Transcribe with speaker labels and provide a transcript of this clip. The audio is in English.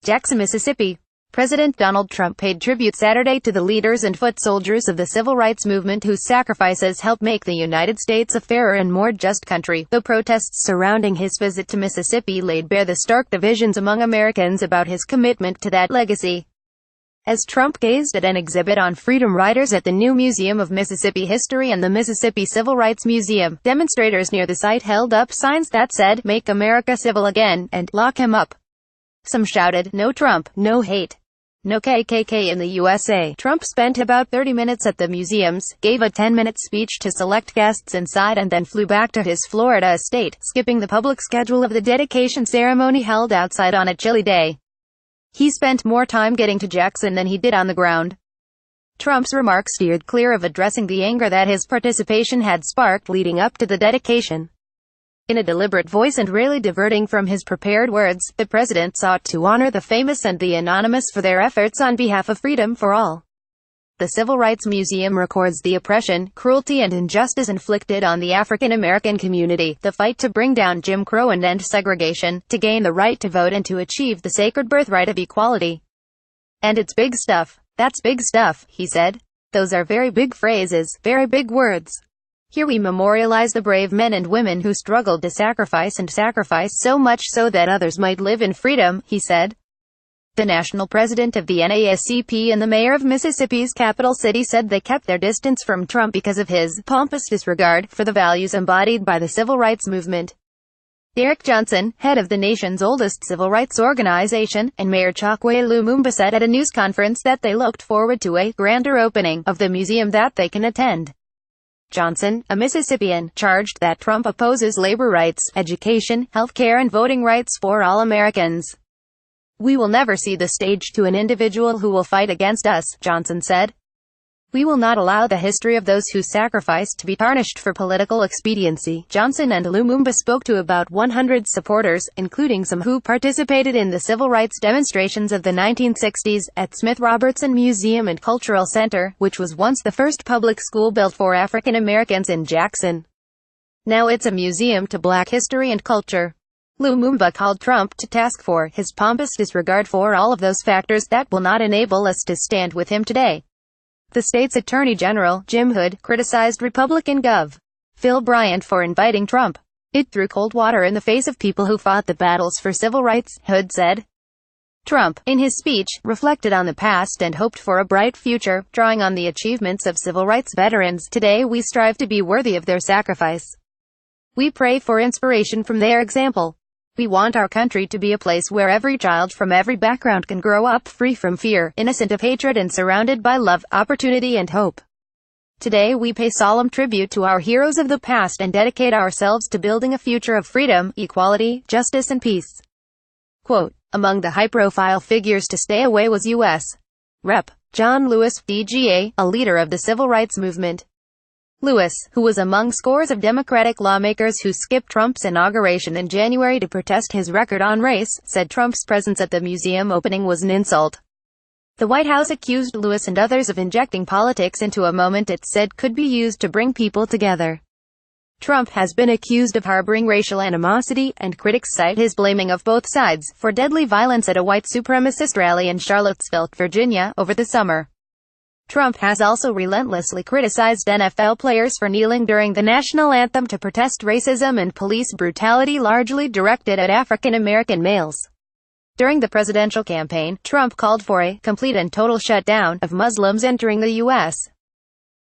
Speaker 1: Jackson, Mississippi. President Donald Trump paid tribute Saturday to the leaders and foot soldiers of the civil rights movement whose sacrifices helped make the United States a fairer and more just country. The protests surrounding his visit to Mississippi laid bare the stark divisions among Americans about his commitment to that legacy. As Trump gazed at an exhibit on freedom riders at the new Museum of Mississippi History and the Mississippi Civil Rights Museum, demonstrators near the site held up signs that said, "Make America Civil Again," and "Lock him up." Some shouted, "No Trump, no hate. No KKK in the USA." Trump spent about 30 minutes at the museums, gave a 10-minute speech to select guests inside and then flew back to his Florida estate, skipping the public schedule of the dedication ceremony held outside on a chilly day. He spent more time getting to Jackson than he did on the ground. Trump's remarks steered clear of addressing the anger that his participation had sparked leading up to the dedication. In a deliberate voice and rarely diverting from his prepared words, the president sought to honor the famous and the anonymous for their efforts on behalf of freedom for all. The Civil Rights Museum records the oppression, cruelty and injustice inflicted on the African American community, the fight to bring down Jim Crow and end segregation, to gain the right to vote and to achieve the sacred birthright of equality. "And it's big stuff. That's big stuff," he said. "Those are very big phrases, very big words. Here we memorialize the brave men and women who struggled to sacrifice so much so that others might live in freedom," he said. The national president of the NAACP and the mayor of Mississippi's capital city said they kept their distance from Trump because of his pompous disregard for the values embodied by the civil rights movement. Derek Johnson, head of the nation's oldest civil rights organization, and Mayor Chokwe Lumumba said at a news conference that they looked forward to a grander opening of the museum that they can attend. Johnson, a Mississippian, charged that Trump opposes labor rights, education, health care and voting rights for all Americans. "We will never see the stage to an individual who will fight against us," Johnson said. "We will not allow the history of those who sacrificed to be tarnished for political expediency." Johnson and Lumumba spoke to about 100 supporters, including some who participated in the civil rights demonstrations of the 1960s, at Smith Robertson Museum and Cultural Center, which was once the first public school built for African Americans in Jackson. Now it's a museum to Black history and culture. Lumumba called Trump to task for his pompous disregard for all of those factors that will not enable us to stand with him today. The state's Attorney General, Jim Hood, criticized Republican Gov. Phil Bryant for inviting Trump. "It threw cold water in the face of people who fought the battles for civil rights," Hood said. Trump, in his speech, reflected on the past and hoped for a bright future, drawing on the achievements of civil rights veterans. "Today we strive to be worthy of their sacrifice. We pray for inspiration from their example. We want our country to be a place where every child from every background can grow up free from fear, innocent of hatred and surrounded by love, opportunity and hope. Today we pay solemn tribute to our heroes of the past and dedicate ourselves to building a future of freedom, equality, justice and peace." Quote, among the high-profile figures to stay away was U.S. Rep. John Lewis, DGA, a leader of the civil rights movement. Lewis, who was among scores of Democratic lawmakers who skipped Trump's inauguration in January to protest his record on race, said Trump's presence at the museum opening was an insult. The White House accused Lewis and others of injecting politics into a moment it said could be used to bring people together. Trump has been accused of harboring racial animosity, and critics cite his blaming of both sides for deadly violence at a white supremacist rally in Charlottesville, Virginia, over the summer. Trump has also relentlessly criticized NFL players for kneeling during the national anthem to protest racism and police brutality largely directed at African American males. During the presidential campaign, Trump called for a complete and total shutdown of Muslims entering the U.S.